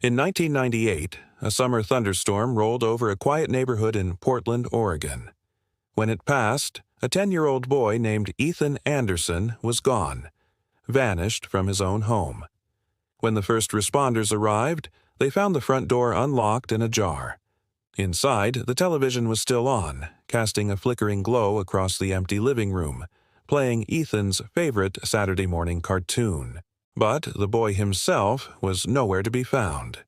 In 1998, a summer thunderstorm rolled over a quiet neighborhood in Portland, Oregon. When it passed, a 10-year-old boy named Ethan Anderson was gone, vanished from his own home. When the first responders arrived, they found the front door unlocked and ajar. Inside, the television was still on, casting a flickering glow across the empty living room, playing Ethan's favorite Saturday morning cartoon. But the boy himself was nowhere to be found.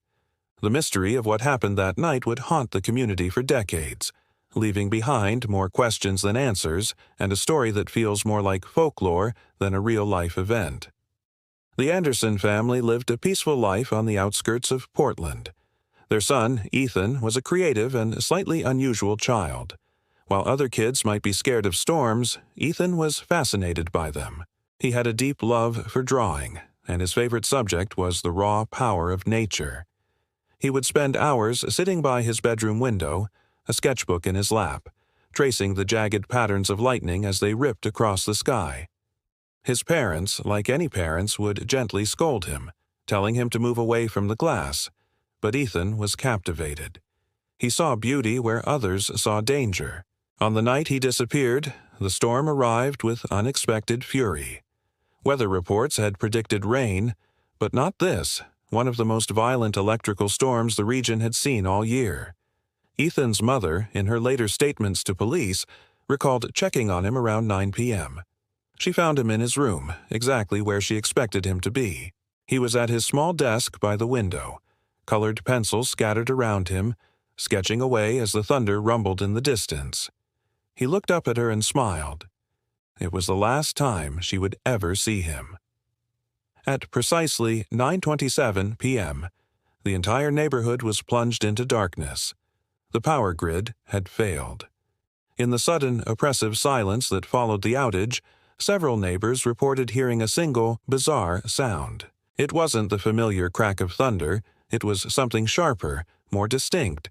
The mystery of what happened that night would haunt the community for decades, leaving behind more questions than answers and a story that feels more like folklore than a real-life event. The Anderson family lived a peaceful life on the outskirts of Portland. Their son, Ethan, was a creative and slightly unusual child. While other kids might be scared of storms, Ethan was fascinated by them. He had a deep love for drawing, and his favorite subject was the raw power of nature. He would spend hours sitting by his bedroom window, a sketchbook in his lap, tracing the jagged patterns of lightning as they ripped across the sky. His parents, like any parents, would gently scold him, telling him to move away from the glass, but Ethan was captivated. He saw beauty where others saw danger. On the night he disappeared, the storm arrived with unexpected fury. Weather reports had predicted rain, but not this, one of the most violent electrical storms the region had seen all year. Ethan's mother, in her later statements to police, recalled checking on him around 9 p.m. She found him in his room, exactly where she expected him to be. He was at his small desk by the window, colored pencils scattered around him, sketching away as the thunder rumbled in the distance. He looked up at her and smiled. It was the last time she would ever see him. At precisely 9:27 p.m., the entire neighborhood was plunged into darkness. The power grid had failed. In the sudden, oppressive silence that followed the outage, several neighbors reported hearing a single, bizarre sound. It wasn't the familiar crack of thunder, it was something sharper, more distinct.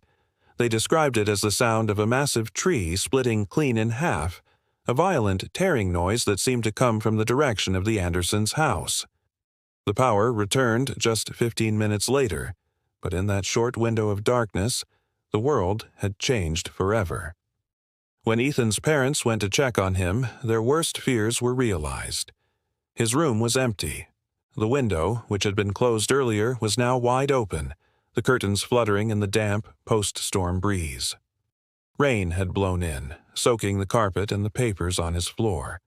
They described it as the sound of a massive tree splitting clean in half, a violent tearing noise that seemed to come from the direction of the Andersons' house. The power returned just 15 minutes later, but in that short window of darkness, the world had changed forever. When Ethan's parents went to check on him, their worst fears were realized. His room was empty. The window, which had been closed earlier, was now wide open, the curtains fluttering in the damp, post-storm breeze. Rain had blown in, soaking the carpet and the papers on his floor.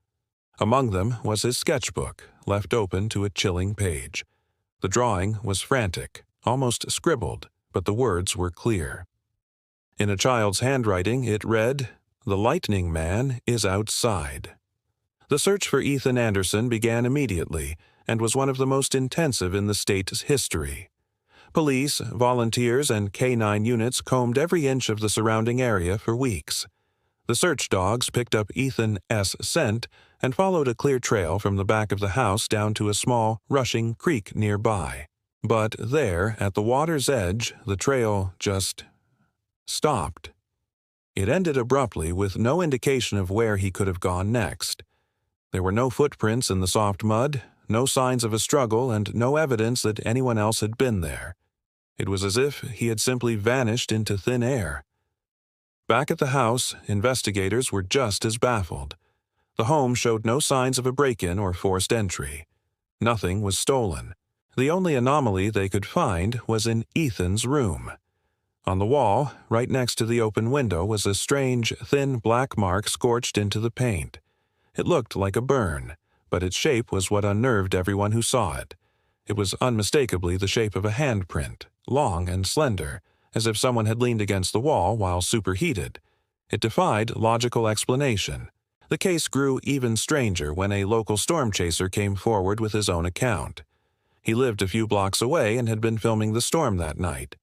Among them was his sketchbook, left open to a chilling page. The drawing was frantic, almost scribbled, but the words were clear. In a child's handwriting, it read, "The Lightning Man is outside." The search for Ethan Anderson began immediately and was one of the most intensive in the state's history. Police, volunteers, and K-9 units combed every inch of the surrounding area for weeks. The search dogs picked up Ethan's scent and followed a clear trail from the back of the house down to a small, rushing creek nearby. But there, at the water's edge, the trail just stopped. It ended abruptly with no indication of where he could have gone next. There were no footprints in the soft mud, no signs of a struggle, and no evidence that anyone else had been there. It was as if he had simply vanished into thin air. Back at the house, investigators were just as baffled. The home showed no signs of a break-in or forced entry. Nothing was stolen. The only anomaly they could find was in Ethan's room. On the wall, right next to the open window, was a strange, thin black mark scorched into the paint. It looked like a burn, but its shape was what unnerved everyone who saw it. It was unmistakably the shape of a handprint, long and slender, as if someone had leaned against the wall while superheated. It defied logical explanation. The case grew even stranger when a local storm chaser came forward with his own account. He lived a few blocks away and had been filming the storm that night.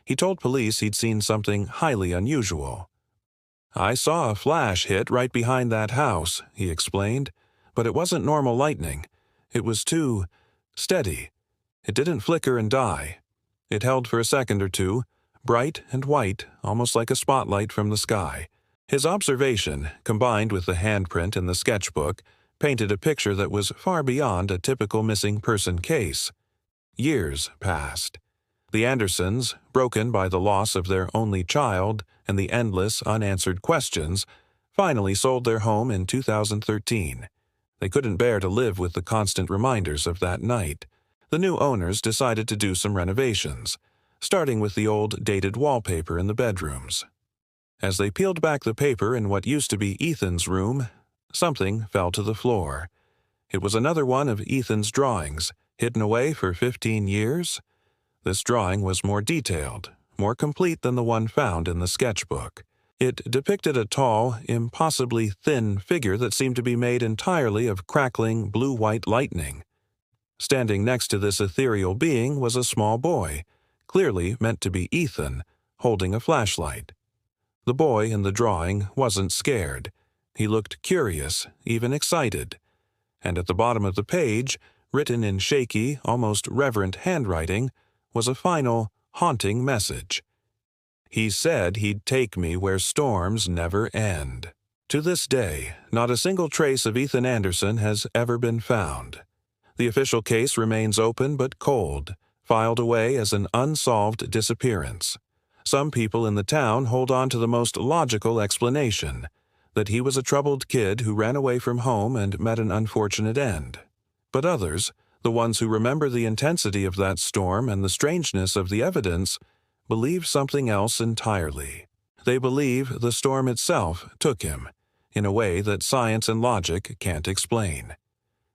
He told police he'd seen something highly unusual. "I saw a flash hit right behind that house," he explained, "but it wasn't normal lightning. It was too steady. It didn't flicker and die. It held for a second or two, bright and white, almost like a spotlight from the sky." His observation, combined with the handprint in the sketchbook, painted a picture that was far beyond a typical missing person case. Years passed. The Andersons, broken by the loss of their only child and the endless unanswered questions, finally sold their home in 2013. They couldn't bear to live with the constant reminders of that night. The new owners decided to do some renovations, starting with the old dated wallpaper in the bedrooms. As they peeled back the paper in what used to be Ethan's room, something fell to the floor. It was another one of Ethan's drawings, hidden away for 15 years. This drawing was more detailed, more complete than the one found in the sketchbook. It depicted a tall, impossibly thin figure that seemed to be made entirely of crackling blue-white lightning. Standing next to this ethereal being was a small boy, clearly meant to be Ethan, holding a flashlight. The boy in the drawing wasn't scared. He looked curious, even excited. And at the bottom of the page, written in shaky, almost reverent handwriting, was a final, haunting message. He said he'd take me where storms never end. To this day, not a single trace of Ethan Anderson has ever been found. The official case remains open but cold, filed away as an unsolved disappearance. Some people in the town hold on to the most logical explanation, that he was a troubled kid who ran away from home and met an unfortunate end. But others, the ones who remember the intensity of that storm and the strangeness of the evidence, believe something else entirely. They believe the storm itself took him, in a way that science and logic can't explain.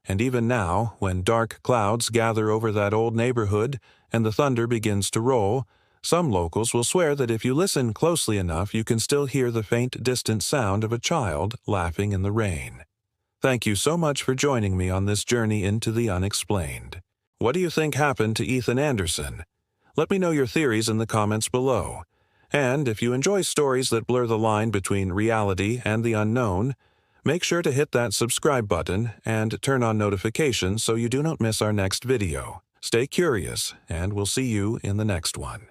And even now, when dark clouds gather over that old neighborhood and the thunder begins to roll, some locals will swear that if you listen closely enough, you can still hear the faint, distant sound of a child laughing in the rain. Thank you so much for joining me on this journey into the unexplained. What do you think happened to Ethan Anderson? Let me know your theories in the comments below. And if you enjoy stories that blur the line between reality and the unknown, make sure to hit that subscribe button and turn on notifications so you do not miss our next video. Stay curious, and we'll see you in the next one.